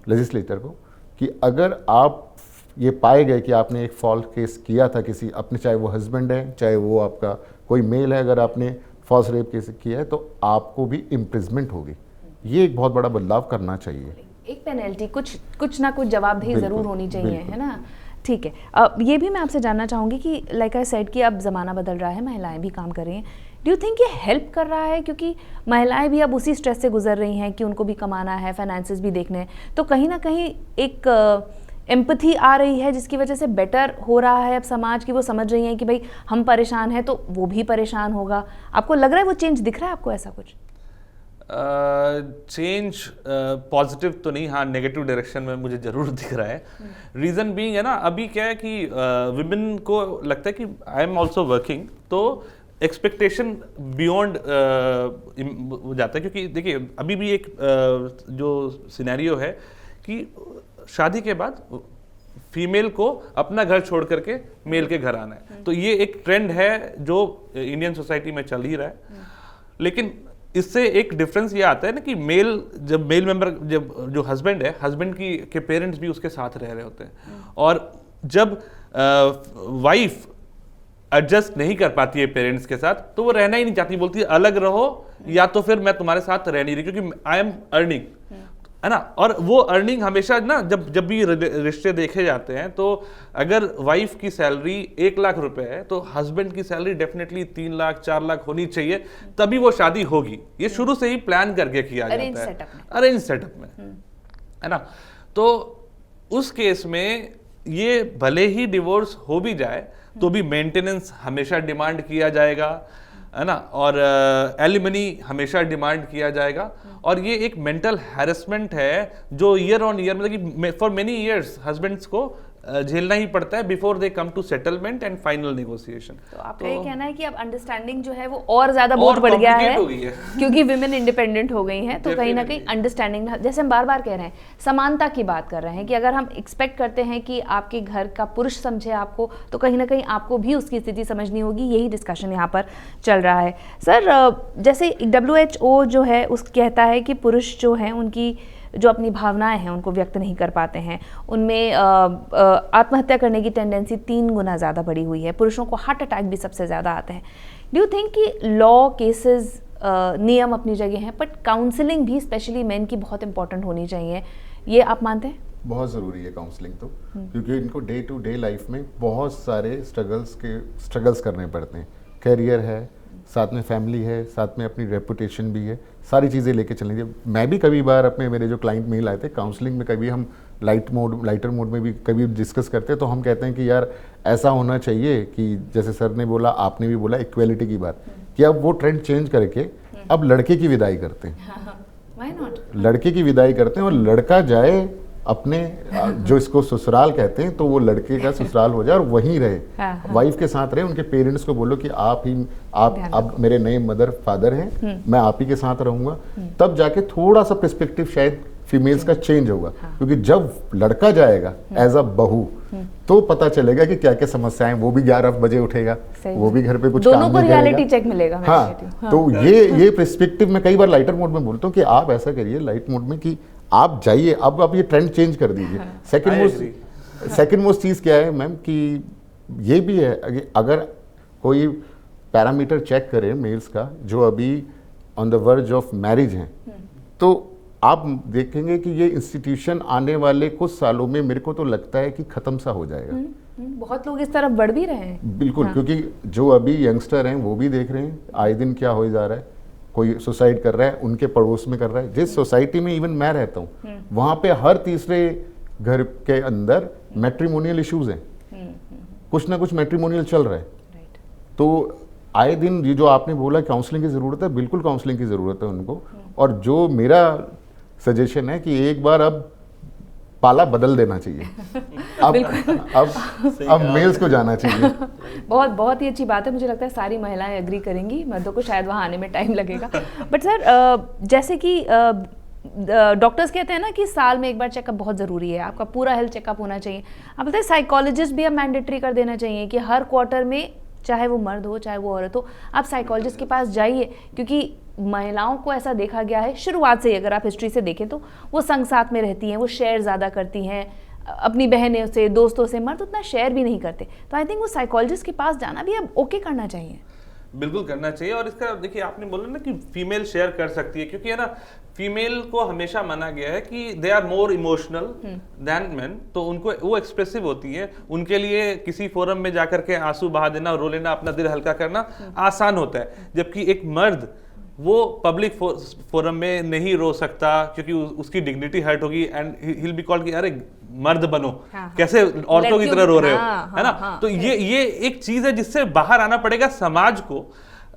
लेजिस्लेटर को कि अगर आप ये पाए गए कि आपने एक फॉल्स केस किया था किसी अपने, चाहे वो हस्बैंड है चाहे वो आपका कोई मेल है, अगर आपने फॉल्स रेप केस किया है तो आपको भी इम्प्रिजमेंट होगी। ये एक बहुत बड़ा बदलाव करना चाहिए। एक पेनल्टी, कुछ ना कुछ जवाबदेही ज़रूर होनी चाहिए, है ना। ठीक है, अब ये भी मैं आपसे जानना चाहूँगी कि लाइक आई सेड कि अब ज़माना बदल रहा है, महिलाएं भी काम कर रही हैं। डू यू थिंक ये हेल्प कर रहा है, क्योंकि महिलाएं भी अब उसी स्ट्रेस से गुजर रही हैं कि उनको भी कमाना है, फाइनेंसेस भी देखने हैं, तो कहीं ना कहीं एक एम्पैथी आ रही है जिसकी वजह से बेटर हो रहा है अब समाज की। वो समझ रही हैं कि भाई हम परेशान हैं तो वो भी परेशान होगा। आपको लग रहा है वो चेंज दिख रहा है आपको ऐसा कुछ? चेंज पॉजिटिव तो नहीं, हाँ नेगेटिव डायरेक्शन में मुझे जरूर दिख रहा है। रीज़न बीइंग है ना, अभी क्या है कि विमेन को लगता है कि आई एम ऑल्सो वर्किंग, तो एक्सपेक्टेशन बियॉन्ड जाता है। क्योंकि देखिए अभी भी एक जो सिनेरियो है कि शादी के बाद फीमेल को अपना घर छोड़ करके मेल के घर आना है, तो ये एक ट्रेंड है जो इंडियन सोसाइटी में चल ही रहा है। लेकिन इससे एक डिफरेंस ये आता है ना कि जब मेल मेंबर, जब जो हस्बैंड है, हस्बैंड के पेरेंट्स भी उसके साथ रह रहे होते हैं, और जब वाइफ एडजस्ट नहीं कर पाती है पेरेंट्स के साथ तो वो रहना ही नहीं चाहती, बोलती है अलग रहो या तो फिर मैं तुम्हारे साथ रह नहीं रही, क्योंकि आई एम अर्निंग, है ना। और वो अर्निंग हमेशा ना, जब भी रिश्ते देखे जाते हैं तो अगर वाइफ की सैलरी 1 लाख रुपए है तो हस्बैंड की सैलरी डेफिनेटली 3 लाख 4 लाख होनी चाहिए, तभी वो शादी होगी। ये शुरू से ही प्लान करके किया जाता है, अरेंज सेटअप में, है ना। तो उस केस में ये भले ही डिवोर्स हो भी जाए तो भी मेंटेनेंस हमेशा डिमांड किया जाएगा, है ना, और एलिमनी हमेशा डिमांड किया जाएगा। और ये एक मेंटल हैरेसमेंट है जो ईयर ऑन ईयर, मतलब कि फॉर मेनी इयर्स हस्बैंड्स को झेलना ही पड़ता है before they come to settlement and final negotiation. तो आपका ये कहना है कि अब अंडरस्टैंडिंग जो है वो और ज्यादा बहुत बढ़ गया है क्योंकि विमेन इंडिपेंडेंट हो गई हैं, तो कहीं ना कहीं अंडरस्टैंडिंग, जैसे हम बार बार कह रहे हैं, समानता की बात कर रहे हैं कि अगर हम एक्सपेक्ट करते हैं कि आपके घर का पुरुष समझे आपको, तो कहीं ना कहीं आपको भी उसकी स्थिति समझनी होगी। यही डिस्कशन यहाँ पर चल रहा है। सर, जैसे WHO जो है उस कहता है कि पुरुष जो हैं उनकी जो अपनी भावनाएं हैं उनको व्यक्त नहीं कर पाते हैं, उनमें आत्महत्या करने की टेंडेंसी 3 गुना ज़्यादा बढ़ी हुई है, पुरुषों को हार्ट अटैक भी सबसे ज़्यादा आते हैं। डू यू थिंक कि लॉ केसेस नियम अपनी जगह हैं, बट काउंसलिंग भी स्पेशली मेन की बहुत इंपॉर्टेंट होनी चाहिए? ये आप मानते हैं? बहुत ज़रूरी है काउंसलिंग तो, क्योंकि इनको डे टू डे लाइफ में बहुत सारे स्ट्रगल्स करने पड़ते हैं। करियर है, साथ में फैमिली है, साथ में अपनी रेपुटेशन भी है, सारी चीज़ें लेके चलनी चाहिए। मैं भी कभी बार अपने मेरे जो क्लाइंट मेल आए थे काउंसलिंग में, कभी हम लाइटर मोड में भी कभी डिस्कस करते हैं तो हम कहते हैं कि यार ऐसा होना चाहिए कि जैसे सर ने बोला, आपने भी बोला, इक्वेलिटी की बात, कि अब वो ट्रेंड चेंज करके अब लड़के की विदाई करते हैं। Why not? लड़के की विदाई करते हैं और लड़का जाए अपने जो इसको ससुराल कहते हैं, तो वो लड़के का ससुराल हो जाए और वहीं रहे, वाइफ के साथ रहे। उनके पेरेंट्स को बोलो कि आप अब मेरे नए मदर फादर हैं, मैं आप ही के साथ रहूंगा। तब जाके थोड़ा सा पर्सपेक्टिव शायद फीमेल्स का चेंज होगा, क्योंकि जब लड़का जाएगा एज अ बहू तो पता चलेगा कि क्या क्या समस्याएं, वो भी 11 बजे उठेगा, वो भी घर पे कुछ दोनों काम को नहीं रियलिटी करेगा। चेक मिलेगा। हाँ, तो ये पर्सपेक्टिव में कई बार लाइटर मोड में बोलता हूँ कि आप ऐसा करिए लाइट मोड में कि आप जाइए, अब आप ये ट्रेंड चेंज कर दीजिए। सेकंड मोस्ट चीज़ क्या है मैम, कि ये भी है अगर कोई पैरामीटर चेक करे मेल्स का जो अभी on the verge of marriage हैं, तो आप देखेंगे कि ये इंस्टीट्यूशन आने वाले कुछ सालों में मेरे को तो लगता है कि ख़त्म सा हो जाएगा। बहुत लोग इस तरफ बढ़ भी रहे हैं। बिल्कुल, क्योंकि जो अभी यंगस्टर हैं वो भी देख रहे हैं आए दिन क्या हो जा रहा है। कोई सुसाइड कर रहा है, उनके पड़ोस में कर रहा है। जिस सोसाइटी में इवन मैं रहता हूँ वहाँ पे हर तीसरे घर के अंदर मैट्रिमोनियल इश्यूज हैं, कुछ ना कुछ मैट्रिमोनियल चल रहा है। तो आए दिन ये जो आपने बोला काउंसलिंग की ज़रूरत है, बिल्कुल काउंसलिंग की ज़रूरत है उनको। और जो मेरा सजेशन है कि एक बार अब पाला बदल देना चाहिए। अब मेल्स को जाना चाहिए। बहुत ही अच्छी बात है। मुझे लगता है सारी महिलाएं एग्री करेंगी, मर्दों को शायद वहाँ आने में टाइम लगेगा। बट सर, जैसे कि डॉक्टर्स कहते हैं ना कि साल में एक बार चेकअप बहुत ज़रूरी है, आपका पूरा हेल्थ चेकअप होना चाहिए। आप बताइए, साइकोलॉजिस्ट भी अब मैंडेटरी कर देना चाहिए कि हर क्वार्टर में, चाहे वो मर्द हो चाहे वो औरत हो, आप साइकोलॉजिस्ट के पास जाइए। क्योंकि महिलाओं को ऐसा देखा गया है शुरुआत से ही, अगर आप हिस्ट्री से देखें तो वो संग साथ में रहती हैं, वो शेयर ज़्यादा करती हैं अपनी बहनों से, दोस्तों से। मर्द उतना शेयर भी नहीं करते। तो आई थिंक वो साइकोलॉजिस्ट के पास जाना भी अब ओके करना चाहिए। बिल्कुल करना चाहिए। और इसका देखिए, आपने बोला ना कि फीमेल शेयर कर सकती है, क्योंकि है ना, फीमेल को हमेशा माना गया है कि they are more emotional than men. तो उनको वो एक्सप्रेसिव होती है, उनके लिए किसी फोरम में जाकर के आंसू बहा देना, रो लेना, अपना दिल हल्का करना आसान होता है। जबकि एक मर्द वो पब्लिक फोरम में नहीं रो सकता, क्योंकि उसकी डिग्निटी हर्ट होगी and he will be called कि अरे मर्द बनो, कैसे औरतों की तरह रो रहे हो, है ना। तो ये एक चीज है जिससे बाहर आना पड़ेगा समाज को।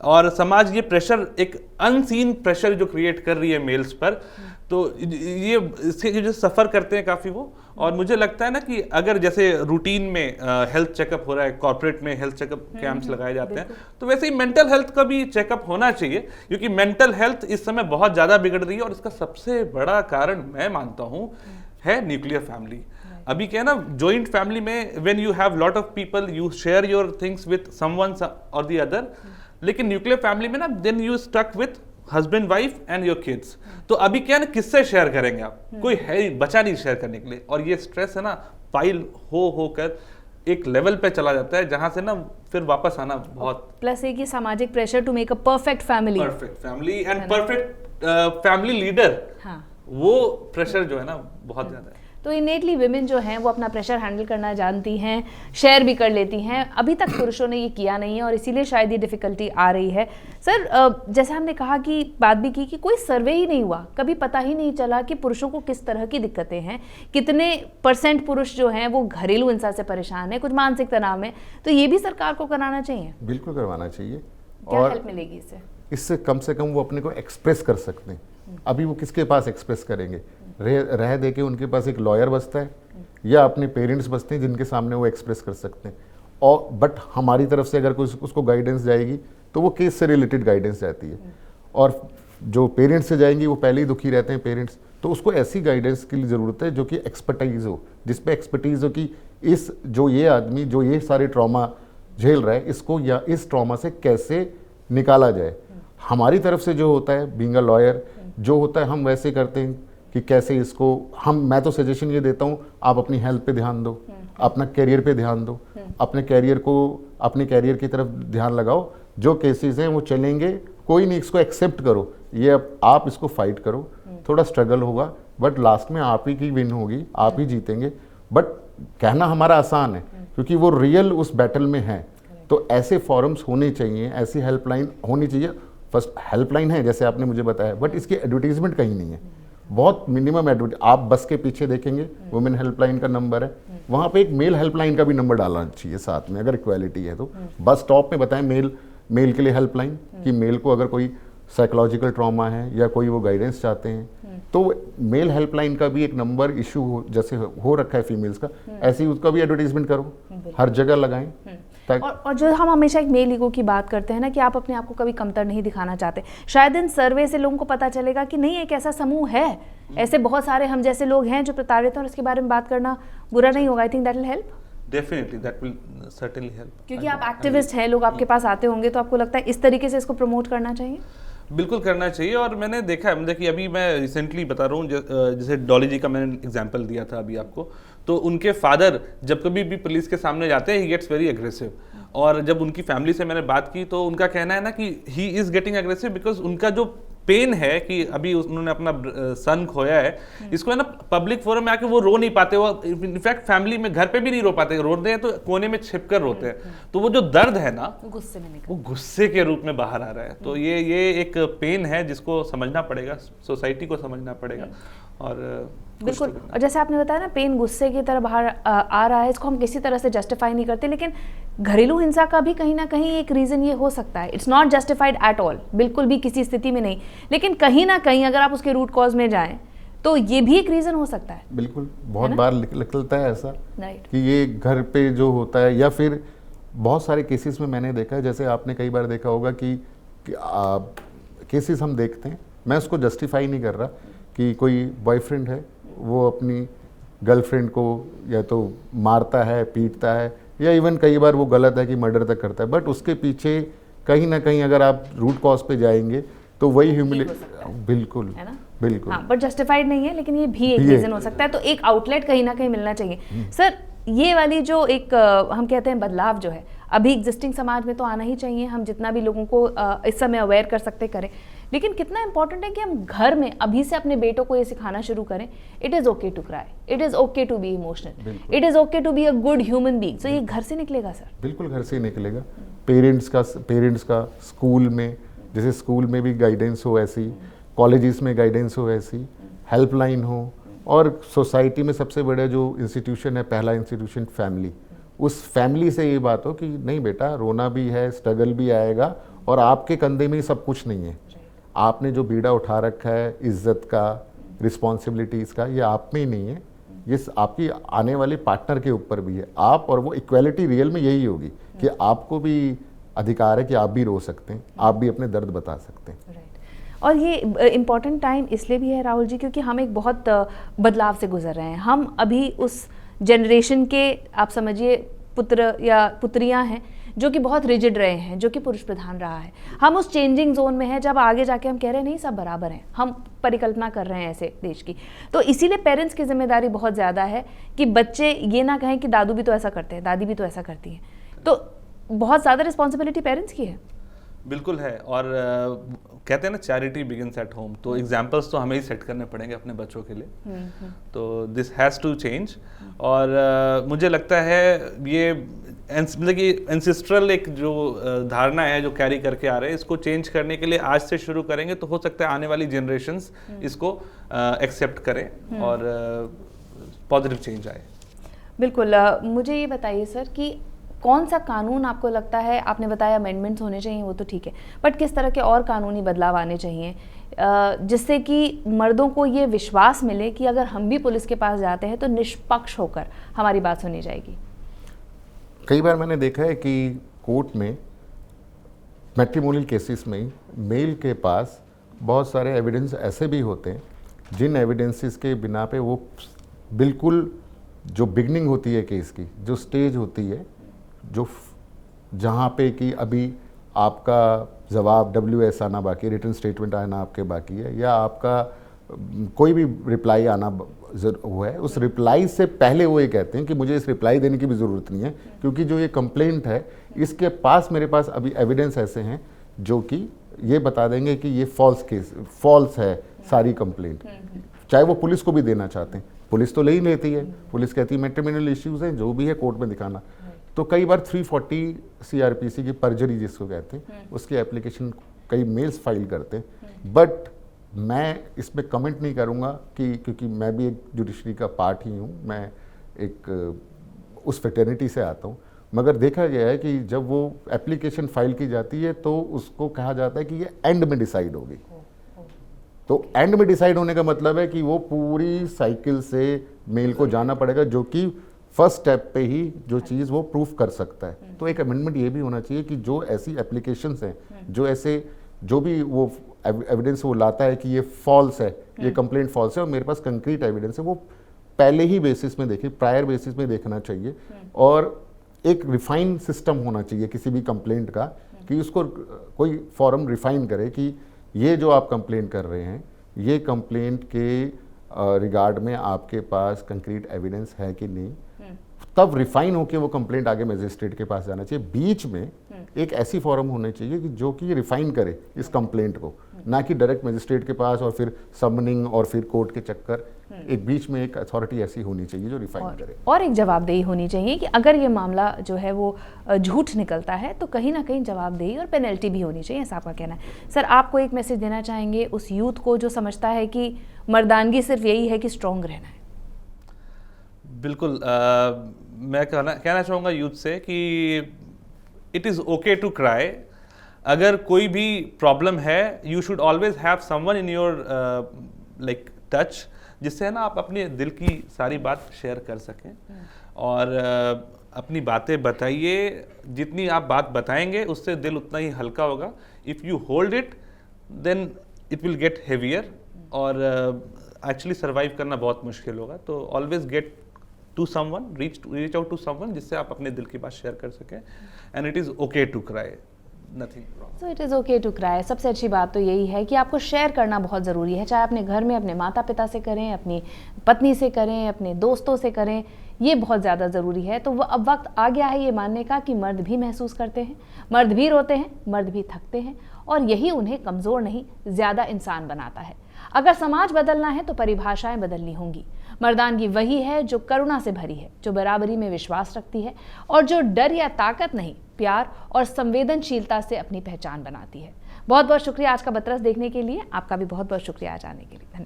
और समाज ये प्रेशर, एक अनसीन प्रेशर जो क्रिएट कर रही है मेल्स पर, तो ये इसके जो सफ़र करते हैं काफ़ी वो। और मुझे लगता है ना कि अगर जैसे रूटीन में हेल्थ चेकअप हो रहा है, कॉर्पोरेट में हेल्थ चेकअप कैंप्स लगाए जाते हैं, तो वैसे ही मेंटल हेल्थ का भी चेकअप होना चाहिए। क्योंकि मेंटल हेल्थ इस समय बहुत ज़्यादा बिगड़ रही है, और इसका सबसे बड़ा कारण मैं मानता हूँ है न्यूक्लियर फैमिली। अभी क्या है ना, जॉइंट फैमिली में when you have lot of people, you share your things with someone और द अदर। लेकिन न्यूक्लियर फैमिली में ना, then you stuck with husband wife and your kids. तो अभी क्या है ना, किससे शेयर करेंगे आप? कोई है बचा नहीं शेयर करने के लिए। और ये स्ट्रेस है ना, पाइल होकर एक लेवल पे चला जाता है जहां से ना फिर वापस आना बहुत। प्लस एक ही सामाजिक pressure to make a perfect family and perfect family leader, वो प्रेशर जो है ना बहुत ज्यादा है। तो इनेटली विमेन जो हैं वो अपना प्रेशर हैंडल करना जानती हैं, शेयर भी कर लेती हैं। अभी तक पुरुषों ने ये किया नहीं है और इसीलिए शायद ये डिफ़िकल्टी आ रही है। सर, जैसे हमने कहा कि बात भी की कि कोई सर्वे ही नहीं हुआ, कभी पता ही नहीं चला कि पुरुषों को किस तरह की दिक्कतें हैं, कितने % पुरुष जो हैं वो घरेलू हिंसा से परेशान है, कुछ मानसिक तनाव में। तो ये भी सरकार को कराना चाहिए। बिल्कुल करवाना चाहिए। क्या हेल्प मिलेगी इससे? इससे कम से कम वो अपने को एक्सप्रेस कर सकते हैं। अभी वो किसके पास एक्सप्रेस करेंगे? रह दे के उनके पास एक लॉयर बसता है या अपने पेरेंट्स बसते हैं जिनके सामने वो एक्सप्रेस कर सकते हैं। और बट हमारी तरफ से अगर कोई उसको गाइडेंस जाएगी तो वो केस से रिलेटेड गाइडेंस जाती है। और जो पेरेंट्स से जाएंगी वो पहले ही दुखी रहते हैं पेरेंट्स, तो उसको ऐसी गाइडेंस की ज़रूरत है जो कि एक्सपर्टाइज हो, जिसपे एक्सपर्टीज हो कि इस जो ये आदमी जो ये सारे ट्रॉमा झेल रहा है, इसको या इस ट्रॉमा से कैसे निकाला जाए। हमारी तरफ से जो होता है बीइंग अ लॉयर, जो होता है हम वैसे करते हैं कि कैसे इसको मैं तो सजेशन ये देता हूँ, आप अपनी हेल्थ पे ध्यान दो, अपना कैरियर पे ध्यान दो, अपने कैरियर की तरफ ध्यान लगाओ। जो केसेस हैं वो चलेंगे, कोई नहीं, इसको एक्सेप्ट करो, ये आप इसको फाइट करो थोड़ा स्ट्रगल होगा, बट लास्ट में आप ही की विन होगी, आप ही जीतेंगे। बट कहना हमारा आसान है क्योंकि वो रियल उस बैटल में है। तो ऐसे फॉरम्स होने चाहिए, ऐसी हेल्पलाइन होनी चाहिए। फर्स्ट हेल्पलाइन है जैसे आपने मुझे बताया, बट इसकी एडवर्टीजमेंट कहीं नहीं है, बहुत मिनिमम एडवर्टाइज। आप बस के पीछे देखेंगे वुमेन हेल्पलाइन का नंबर है, वहाँ पे एक मेल हेल्पलाइन का भी नंबर डालना चाहिए साथ में, अगर इक्वालिटी है तो। बस स्टॉप में बताएं मेल के लिए हेल्पलाइन, कि मेल को अगर कोई साइकोलॉजिकल ट्रॉमा है या कोई वो गाइडेंस चाहते हैं तो मेल हेल्पलाइन का भी एक नंबर इशू जैसे हो रखा है फीमेल्स का, ऐसे ही उसका भी एडवर्टीजमेंट करो, हर जगह लगाएं। और जो हम हमेशा एक मेल ईगो की बात करते हैं ना, कि आप अपने आप को कभी कमतर नहीं दिखाना चाहते, शायद इन सर्वे से लोगों को पता चलेगा कि नहीं, एक ऐसा समूह है, ऐसे बहुत सारे हम जैसे लोग हैं जो प्रताड़ित हैं, और इसके बारे में बात करना बुरा नहीं होगा। I think that will help. Definitely that will certainly help. क्योंकि आप एक्टिविस्ट हैं, लोग आपके पास आते होंगे, तो आपको लगता है इस तरीके से इसको प्रमोट करना चाहिए। बिल्कुल करना चाहिए। और मैंने देखा है, मतलब कि अभी मैं रिसेंटली बता रहा हूँ, जैसे डॉली जी का मैंने एग्जांपल दिया था अभी आपको, तो उनके फादर जब कभी भी पुलिस के सामने जाते हैं, ही गेट्स वेरी एग्रेसिव। और जब उनकी फैमिली से मैंने बात की तो उनका कहना है ना कि he is getting aggressive because उनका जो पेन है कि अभी उन्होंने अपना सन खोया है, इसको है ना पब्लिक फोरम में आके वो रो नहीं पाते, वो इनफैक्ट फैमिली में घर पे भी नहीं रो पाते, रोते हैं तो कोने में छिप कर रोते हैं। तो वो जो दर्द है ना, गुस्से में निकल, वो गुस्से के रूप में बाहर आ रहा है। तो ये एक पेन है जिसको समझना पड़ेगा, सोसाइटी को समझना पड़ेगा। और बिल्कुल, और जैसे आपने बताया ना, पेन गुस्से की तरह बाहर आ रहा है, इसको हम किसी तरह से जस्टिफाई नहीं करते, लेकिन घरेलू हिंसा का भी कहीं ना कहीं एक रीज़न ये हो सकता है। It's not justified at all, बिल्कुल भी किसी स्थिति में नहीं, लेकिन कहीं ना कहीं अगर आप उसके रूट कॉज में जाएं तो ये भी एक रीज़न हो सकता है। बिल्कुल, बहुत बार निकलता है ऐसा राइट, कि ये घर पे जो होता है, या फिर बहुत सारे केसेस में मैंने देखा है, जैसे आपने कई बार देखा होगा कि केसेस हम देखते हैं, मैं उसको जस्टिफाई नहीं कर रहा, कि कोई बॉयफ्रेंड है, वो अपनी गर्लफ्रेंड को या तो मारता है, पीटता है, या इवन कई बार वो गलत है कि मर्डर तक करता है, बट उसके पीछे कहीं ना कहीं अगर आप रूट कॉज पे जाएंगे तो वही बिल्कुल है ना, बिल्कुल, हाँ, बट जस्टिफाइड नहीं है, लेकिन ये भी एक रीज़न हो सकता है। तो एक आउटलेट कहीं ना कहीं मिलना चाहिए। सर, ये वाली जो एक हम कहते हैं बदलाव जो है अभी एग्जिस्टिंग समाज में तो आना ही चाहिए, हम जितना भी लोगों को इस समय अवेयर कर सकते करें, लेकिन कितना इंपॉर्टेंट है कि हम घर में अभी से अपने बेटों को ये सिखाना शुरू करें, it is okay to cry, it is okay to be emotional, it is okay to be a good human being. So ये घर से निकलेगा सर? बिल्कुल घर से ही निकलेगा। पेरेंट्स का स्कूल में, जैसे स्कूल में भी गाइडेंस हो ऐसी, कॉलेजेस में गाइडेंस हो ऐसी, हेल्पलाइन हो, और सोसाइटी में सबसे बड़ा जो इंस्टीट्यूशन है, पहला इंस्टीट्यूशन फैमिली, उस फैमिली से ये बात हो कि नहीं बेटा, रोना भी है, स्ट्रगल भी आएगा, और आपके कंधे में सब कुछ नहीं है, आपने जो बीड़ा उठा रखा है इज्जत का, रिस्पॉन्सिबिलिटीज़ का, ये आप में ही नहीं है, ये आपकी आने वाले पार्टनर के ऊपर भी है। आप और वो इक्वालिटी रियल में यही होगी कि आपको भी अधिकार है कि आप भी रो सकते हैं, आप भी अपने दर्द बता सकते हैं। और ये इम्पॉर्टेंट टाइम इसलिए भी है राहुल जी, क्योंकि हम एक बहुत बदलाव से गुजर रहे हैं। हम अभी उस जनरेशन के, आप समझिए, पुत्र या पुत्रियां हैं जो कि बहुत रिजिड रहे हैं, जो कि पुरुष प्रधान रहा है। हम उस चेंजिंग जोन में हैं जब आगे जाके हम कह रहे हैं नहीं, सब बराबर हैं, हम परिकल्पना कर रहे हैं ऐसे देश की। तो इसीलिए पेरेंट्स की जिम्मेदारी बहुत ज़्यादा है कि बच्चे ये ना कहें कि दादू भी तो ऐसा करते हैं, दादी भी तो ऐसा करती हैं। तो बहुत ज़्यादा रिस्पॉन्सिबिलिटी पेरेंट्स की है। बिल्कुल है। और कहते हैं ना, चैरिटी बिगिंस एट होम, तो एग्जाम्पल्स तो हमें ही सेट करने पड़ेंगे अपने बच्चों के लिए। तो दिस हैज़ टू चेंज। और मुझे लगता है ये मतलब कि एंसेस्ट्रल एक जो धारणा है जो कैरी करके आ रहे हैं, इसको चेंज करने के लिए आज से शुरू करेंगे तो हो सकता है आने वाली जनरेशन्स इसको एक्सेप्ट करें और पॉजिटिव चेंज आए। बिल्कुल। मुझे ये बताइए सर कि कौन सा कानून आपको लगता है, आपने बताया अमेंडमेंट्स होने चाहिए, वो तो ठीक है, बट किस तरह के और कानूनी बदलाव आने चाहिए जिससे कि मर्दों को ये विश्वास मिले कि अगर हम भी पुलिस के पास जाते हैं तो निष्पक्ष होकर हमारी बात सुनी जाएगी? कई बार मैंने देखा है कि कोर्ट में मैट्रिमोनियल केसेस में मेल के पास बहुत सारे एविडेंस ऐसे भी होते हैं जिन एविडेंसेस के बिना पे वो बिल्कुल जो बिगनिंग होती है केस की, जो स्टेज होती है, जो जहाँ पे कि अभी आपका जवाब WS आना बाकी, रिटन स्टेटमेंट आना आपके बाकी है, या आपका कोई भी रिप्लाई आना हुआ है, उस रिप्लाई से पहले वो ये कहते हैं कि मुझे इस रिप्लाई देने की भी ज़रूरत नहीं है, क्योंकि जो ये कंप्लेंट है इसके पास, मेरे पास अभी एविडेंस ऐसे हैं जो कि ये बता देंगे कि ये फॉल्स है सारी कंप्लेंट, चाहे वो पुलिस को भी देना चाहते हैं, पुलिस तो ले ही लेती है, पुलिस कहती है मैट्रिमोनियल इश्यूज हैं, जो भी है कोर्ट में दिखाना। तो कई बार 340 CRPC की परजरी जिसको कहते हैं, उसकी एप्लीकेशन कई मेल्स फाइल करते हैं। बट मैं इसमें कमेंट नहीं करूँगा क्योंकि मैं भी एक जुडिशरी का पार्ट ही हूँ, मैं एक उस फेटर्निटी से आता हूँ। मगर देखा गया है कि जब वो एप्लीकेशन फाइल की जाती है तो उसको कहा जाता है कि ये एंड में डिसाइड होगी। तो एंड में डिसाइड होने का मतलब है कि वो पूरी साइकिल से मेल को जाना पड़ेगा, जो कि फर्स्ट स्टेप पे ही जो चीज़ वो प्रूफ कर सकता है। तो एक अमेंडमेंट ये भी होना चाहिए कि जो ऐसी एप्लीकेशंस हैं, जो भी वो एविडेंस वो लाता है कि ये फॉल्स है, ये कंप्लेंट फॉल्स है और मेरे पास कंक्रीट एविडेंस है, वो पहले ही बेसिस में देखे, प्रायर बेसिस में देखना चाहिए। और एक रिफाइन सिस्टम होना चाहिए किसी भी कंप्लेंट का, कि उसको कोई फॉरम रिफाइन करे कि ये जो आप कंप्लेंट कर रहे हैं, ये कंप्लेंट के रिगार्ड में आपके पास कंक्रीट एविडेंस है कि नहीं। तब रिफाइन होकर वो कंप्लेंट आगे मजिस्ट्रेट के पास जाना चाहिए। बीच में एक ऐसी फॉरम होनी चाहिए कि जो कि रिफाइन करे इस कंप्लेंट को, ना कि डायरेक्ट मजिस्ट्रेट के पास और फिर समनिंग और फिर कोर्ट के चक्कर। एक बीच में एक अथॉरिटी ऐसी होनी चाहिए जो रिफाइन करे। और एक जवाबदेही होनी चाहिए कि अगर ये मामला जो है वो झूठ निकलता है तो कहीं ना कहीं जवाबदेही और पेनल्टी भी होनी चाहिए, ऐसा आपका कहना है। सर, आपको एक मैसेज देना चाहेंगे उस यूथ को जो समझता है कि मर्दानगी सिर्फ यही है कि स्ट्रॉन्ग रहना है? बिल्कुल, मैं कहना चाहूँगा यूथ से कि it is okay to cry. अगर कोई भी प्रॉब्लम है, you should always have someone in your like touch, जिससे है ना आप अपने दिल की सारी बात शेयर कर सकें। और अपनी बातें बताइए, जितनी आप बात बताएंगे उससे दिल उतना ही हल्का होगा। If you hold it then it will get heavier और एक्चुअली सर्वाइव करना बहुत मुश्किल होगा। तो always get to someone, reach out to someone, जिससे आप अपने दिल की बात शेयर कर सकें। And it is okay to cry, nothing wrong. So it is okay to cry. सबसे अच्छी बात तो यही है कि आपको शेयर करना बहुत ज़रूरी है, चाहे अपने घर में अपने माता पिता से करें, अपनी पत्नी से करें, अपने दोस्तों से करें, ये बहुत ज़्यादा ज़रूरी है। तो अब वक्त आ गया है ये मानने का कि मर्द भी महसूस करते हैं, मर्द भी रोते हैं, मर्द भी थकते हैं, और यही उन्हें कमज़ोर नहीं ज़्यादा इंसान बनाता है। अगर समाज बदलना है तो परिभाषाएं बदलनी होंगी। मर्दानगी वही है जो करुणा से भरी है, जो बराबरी में विश्वास रखती है और जो डर या ताकत नहीं, प्यार और संवेदनशीलता से अपनी पहचान बनाती है। बहुत बहुत शुक्रिया आज का बतरस देखने के लिए। आपका भी बहुत बहुत शुक्रिया आज आने के लिए। धन्यवाद।